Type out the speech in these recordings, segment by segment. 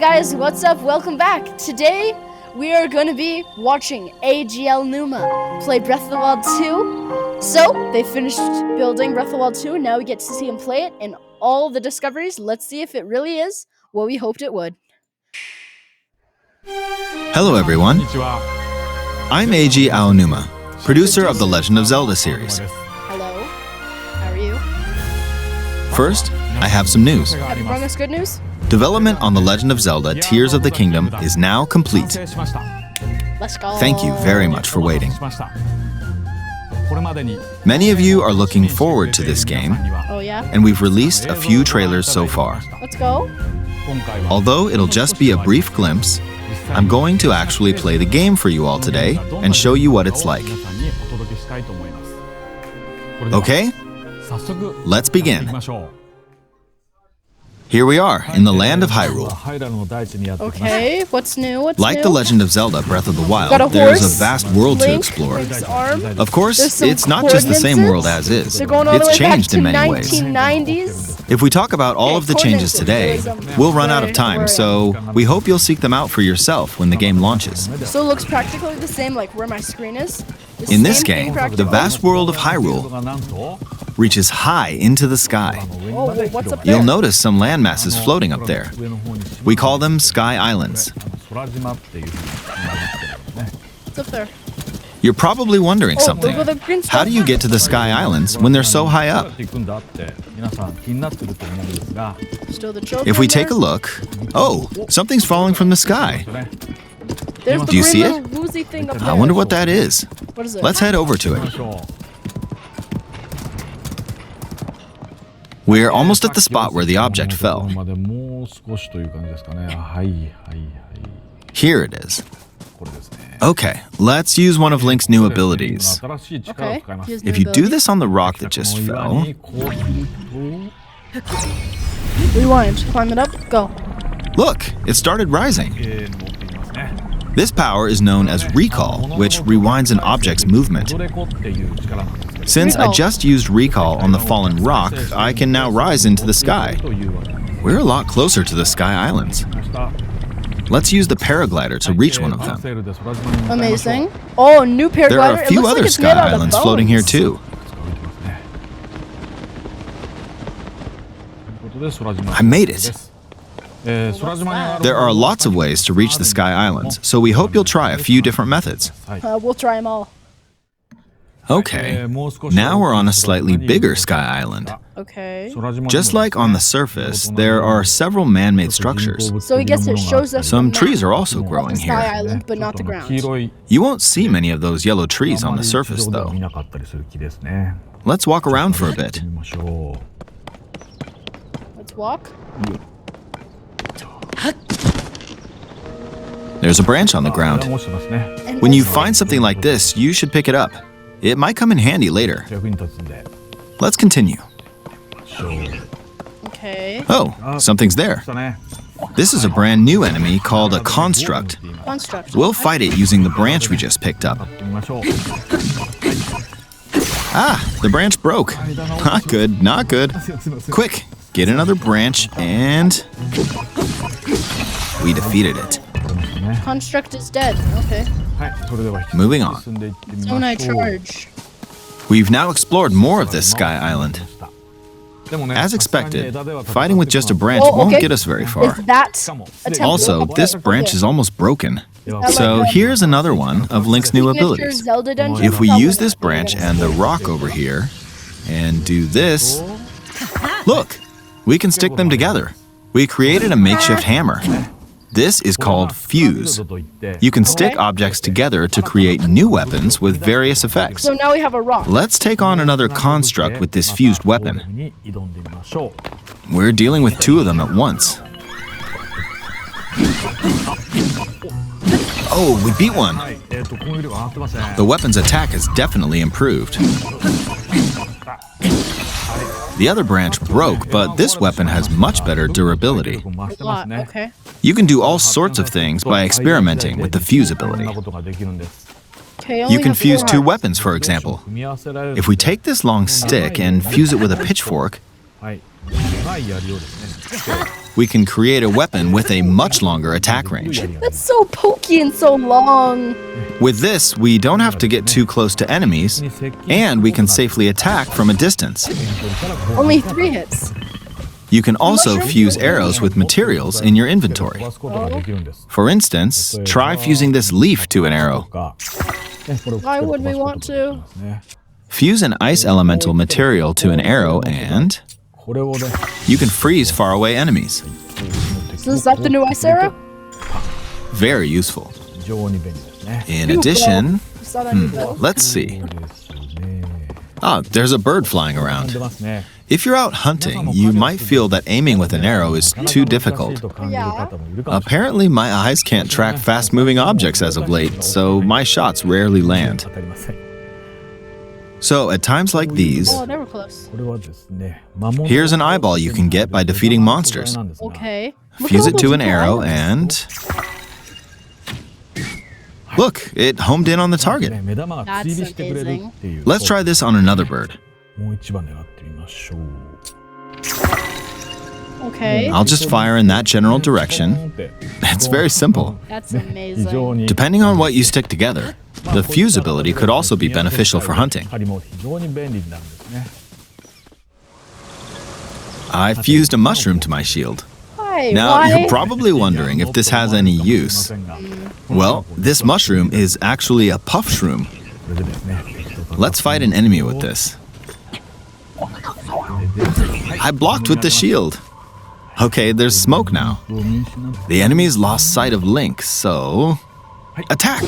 guys, what's up? Welcome back. Today we are going to be watching AGL Numa play Breath of the Wild 2. So they finished building Breath of the Wild 2 and now we get to see him play it and all the discoveries. Let's see if it really is what we hoped it would. Hello everyone, I'm AG Aonuma, producer of the Legend of Zelda series. Hello, how are you? First, I have some news. Have you brought us good news? Development on The Legend of Zelda Tears of the Kingdom is now complete. Let's go. Thank you very much for waiting. Many of you are looking forward to this game, Oh yeah? and we've released a few trailers so far. Let's go. Although it'll just be a brief glimpse, I'm going to actually play the game for you all today and show you what it's like. Okay? Let's begin. Here we are, in the land of Hyrule. Okay, what's new? Like The Legend of Zelda Breath of the Got a Wild, there's horse, a vast world to Link, explore. Link's arm. Of course, There's some it's not just the same world as is. They're going all the It's way back changed to in many ways. 1990s. If we talk about all of the changes today, we'll run out of time, so we hope you'll seek them out for yourself when the game launches. So it looks practically the same like where my screen is. In this game, the vast world of Hyrule reaches high into the sky. Oh, well, what's up there? You'll notice some land masses floating up there. We call them Sky Islands. What's up there? You're probably wondering Oh, something. look at the green stuff. How do you get to the Sky Islands when they're so high up? Still the children If we take a there? look, oh, something's falling from the sky. There's the Do you green see little it? woozy thing up there. I wonder what that is. What is it? Let's head over to it. We're almost at the spot where the object fell. Here it is. Okay, let's use one of Link's new abilities. Okay. here's the If you do ability. this on the rock that just fell, Rewind. Climb it up. Go. look, it started rising. This power is known as Recall, which rewinds an object's movement. Since I Recall. just used Recall on the fallen rock, I can now rise into the sky. We're a lot closer to the Sky Islands. Let's use the paraglider to reach one of them. Amazing. Oh, new paraglider. There are a few It looks other like it's Sky made out of Islands floating here bones. too. I made it. There are lots of ways to reach the Sky Islands, so we hope you'll try a few different methods. We'll try them all. Okay, now we're on a slightly bigger Sky Island. Okay. Just like on the surface, there are several man-made structures. So I guess it shows us Some the trees map are also of growing the Sky here. Island, but not the ground. You won't see many of those yellow trees on the surface, though. Let's walk around for a bit. Let's walk. There's a branch on the ground. And When you find something like this, you should pick it up. It might come in handy later. Let's continue. Okay. Oh, something's there. This is a brand new enemy called a construct. Construct. We'll fight it using the branch we just picked up. Ah, the branch broke. Not good, not good. Quick, get another branch and... we defeated it. Construct is dead. Okay. Moving on. So when I charge. We've now explored more of this Sky Island. As expected, fighting with just a branch Oh, won't okay. get us very far. Is that a temple? Also, this branch is almost broken. So here's another one of Link's new Signature abilities. Zelda dungeon? If we Probably use this not. branch and the rock over here, and do this, look, we can stick them together. We created a makeshift hammer. This is called Fuse. You can stick objects together to create new weapons with various effects. So now we have a rock. Let's take on another construct with this fused weapon. We're dealing with two of them at once. Oh, we beat one. The weapon's attack has definitely improved. The other branch broke, but this weapon has much better durability. A lot. Okay. You can do all sorts of things by experimenting with the fuse ability. Okay. You can fuse two weapons, for example. If we take this long stick and fuse it with a pitchfork, we can create a weapon with a much longer attack range. That's so pokey and so long. With this, we don't have to get too close to enemies, and we can safely attack from a distance. Only 3 hits. You can also fuse arrows with materials in your inventory. For instance, try fusing this leaf to an arrow. Why would we want to? Fuse an ice elemental material to an arrow and you can freeze faraway enemies. So is that the new ice arrow? Very useful. In addition, Is that a new bow? let's see. Ah, there's a bird flying around. If you're out hunting, you might feel that aiming with an arrow is too difficult. Yeah. Apparently, my eyes can't track fast-moving objects as of late, so my shots rarely land. So, at times like these, Oh, they were close. here's an eyeball you can get by defeating monsters. Okay. Fuse it to an arrow and... Look, it homed in on the target. That's amazing. Let's try this on another bird. Okay. I'll just fire in that general direction. It's very simple. That's amazing. Depending on what you stick together, the fuse ability could also be beneficial for hunting. I fused a mushroom to my shield. Why? Now, Why? you're probably wondering if this has any use. Well, this mushroom is actually a puff shroom. Let's fight an enemy with this. I blocked with the shield. Okay, there's smoke now. The enemy's lost sight of Link, so... attack!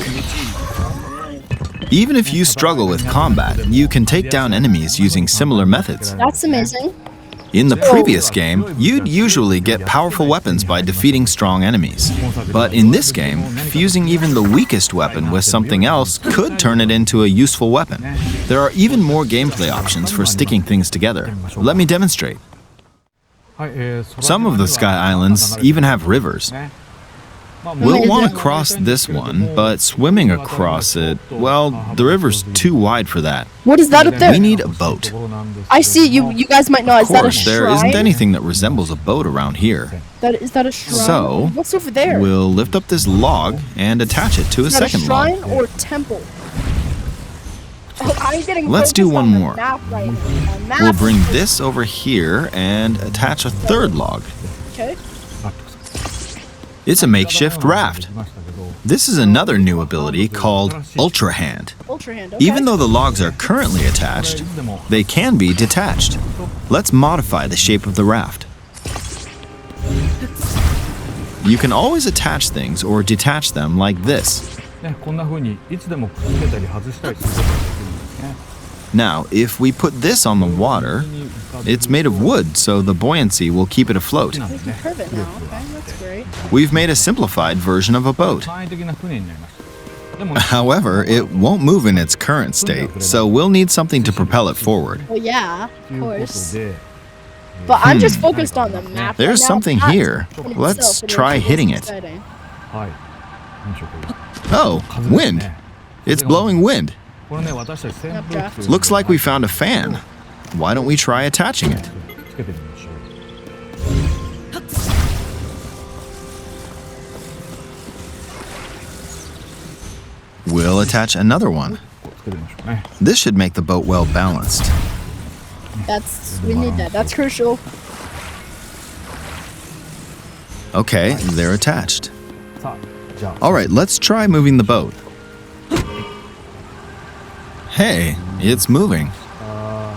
Even if you struggle with combat, you can take down enemies using similar methods. That's amazing. In the previous game, you'd usually get powerful weapons by defeating strong enemies. But in this game, fusing even the weakest weapon with something else could turn it into a useful weapon. There are even more gameplay options for sticking things together. Let me demonstrate. Some of the Sky Islands even have rivers. We'll want to cross this one, but swimming across it, well, the river's too wide for that. What is that up there? We need a boat. I see. You guys might know. Is Of that a course, shrine? there isn't anything that resembles a boat around here. Is that a shrine? So, What's over there? We'll lift up this log and attach it to a Is that a second shrine log. or temple? Oh, I'm getting Let's do focused one on the more. map right now. The map. We'll bring this over here and attach a third log. Okay. It's a makeshift raft. This is another new ability called Ultra Hand. Ultra hand. Okay. Even though the logs are currently attached, they can be detached. Let's modify the shape of the raft. You can always attach things or detach them like this. Now, if we put this on the water, it's made of wood, so the buoyancy will keep it afloat. We can curve it now. Okay, that's great. We've made a simplified version of a boat. However, it won't move in its current state, so we'll need something to propel it forward. Well, yeah, of course. But I'm just focused on the map. There's right now. something That here. in Let's itself, try is hitting it. exciting. Oh, wind. It's blowing wind. Updraft. Looks like we found a fan. Why don't we try attaching it? We'll attach another one. This should make the boat well balanced. We need that. That's crucial. Okay, they're attached. All right, let's try moving the boat. Hey, it's moving.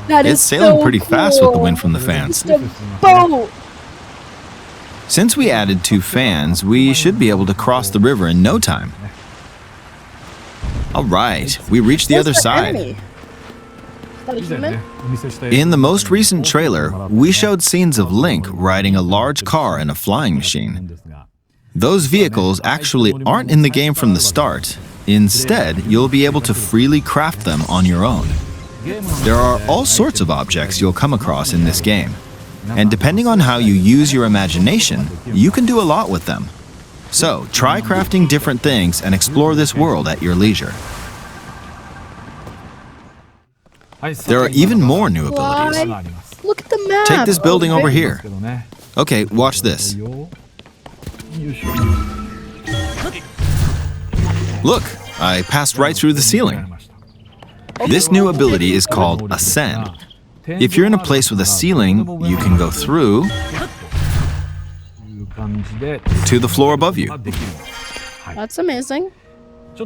That is It's sailing so pretty fast with the cool. wind from the fans. It's a boat. Since we added 2 fans, we should be able to cross the river in no time. All right, we reached the Where's other the side. enemy? Is that a human? In the most recent trailer, we showed scenes of Link riding a large car and a flying machine. Those vehicles actually aren't in the game from the start. Instead, you'll be able to freely craft them on your own. There are all sorts of objects you'll come across in this game. And depending on how you use your imagination, you can do a lot with them. So, try crafting different things and explore this world at your leisure. There are even more new abilities. Why? Look at the map. Take this building over here. Okay, watch this. Look, I passed right through the ceiling. This new ability is called Ascend. If you're in a place with a ceiling, you can go through to the floor above you. That's amazing.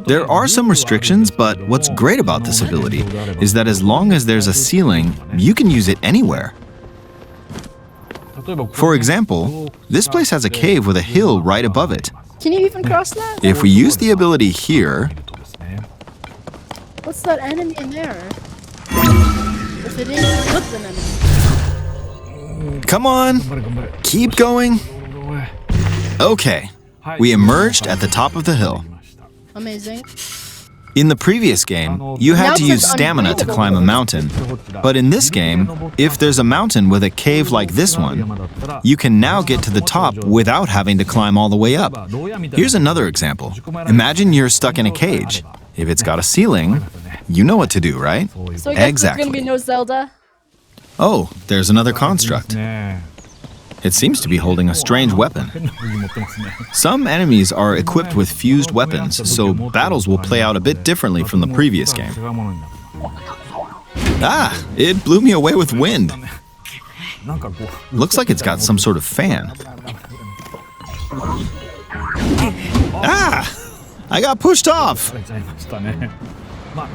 There are some restrictions, but what's great about this ability is that as long as there's a ceiling, you can use it anywhere. For example, this place has a cave with a hill right above it. Can you even cross that? If we use the ability here, What's that enemy in there? If it is, what's an enemy? come on, keep going. Okay, we emerged at the top of the hill. Amazing. In the previous game, you had to use stamina to climb a mountain. But in this game, if there's a mountain with a cave like this one, you can now get to the top without having to climb all the way up. Here's another example. Imagine you're stuck in a cage. If it's got a ceiling, you know what to do, right? So I guess Exactly. there's gonna be no Zelda. Oh, there's another construct. It seems to be holding a strange weapon. Some enemies are equipped with fused weapons, so battles will play out a bit differently from the previous game. Ah, it blew me away with wind. Looks like it's got some sort of fan. Ah, I got pushed off.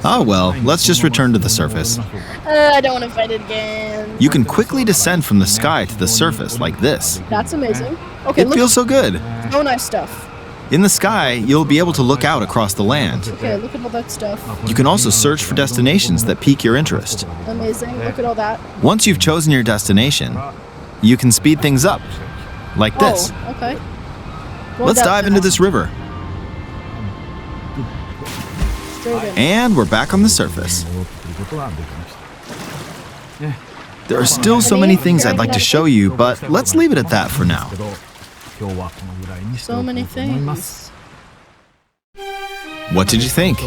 Oh well, let's just return to the surface. I don't want to fight it again. You can quickly descend from the sky to the surface like this. That's amazing. Okay, It look. feels so good. So nice stuff. In the sky, you'll be able to look out across the land. Okay, look at all that stuff. You can also search for destinations that pique your interest. Amazing. Look at all that. Once you've chosen your destination, you can speed things up, like this. Oh, okay. Going Let's down dive into this river. straight in. And we're back on the surface. There are still so many things I'd like to show you, but let's leave it at that for now. So many things. What did you think?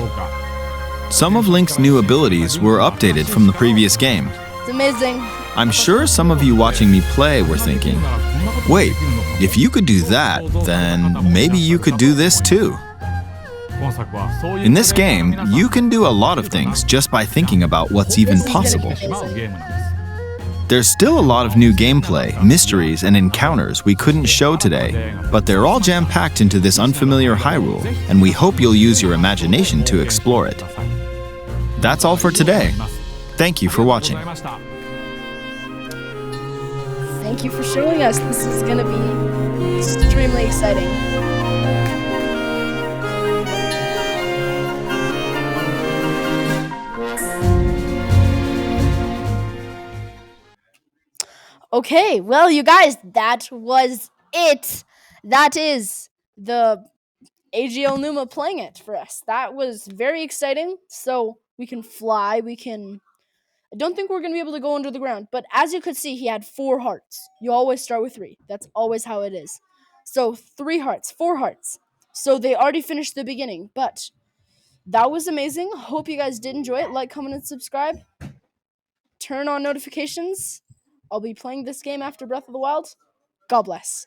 Some of Link's new abilities were updated from the previous game. It's amazing. I'm sure some of you watching me play were thinking, wait, if you could do that, then maybe you could do this too. In this game, you can do a lot of things just by thinking about what's even This is gonna be possible. amazing. There's still a lot of new gameplay, mysteries, and encounters we couldn't show today, but they're all jam-packed into this unfamiliar Hyrule, and we hope you'll use your imagination to explore it. That's all for today. Thank you for watching. Thank you for showing us. This is gonna be extremely exciting. Okay, well, you guys, that was it. That is the AGL Numa playing it for us. That was very exciting. So we can fly. I don't think we're going to be able to go under the ground, but as you could see, he had 4 hearts. You always start with 3. That's always how it is. So 3 hearts, 4 hearts. So they already finished the beginning, but that was amazing. Hope you guys did enjoy it. Like, comment, and subscribe. Turn on notifications. I'll be playing this game after Breath of the Wild. God bless.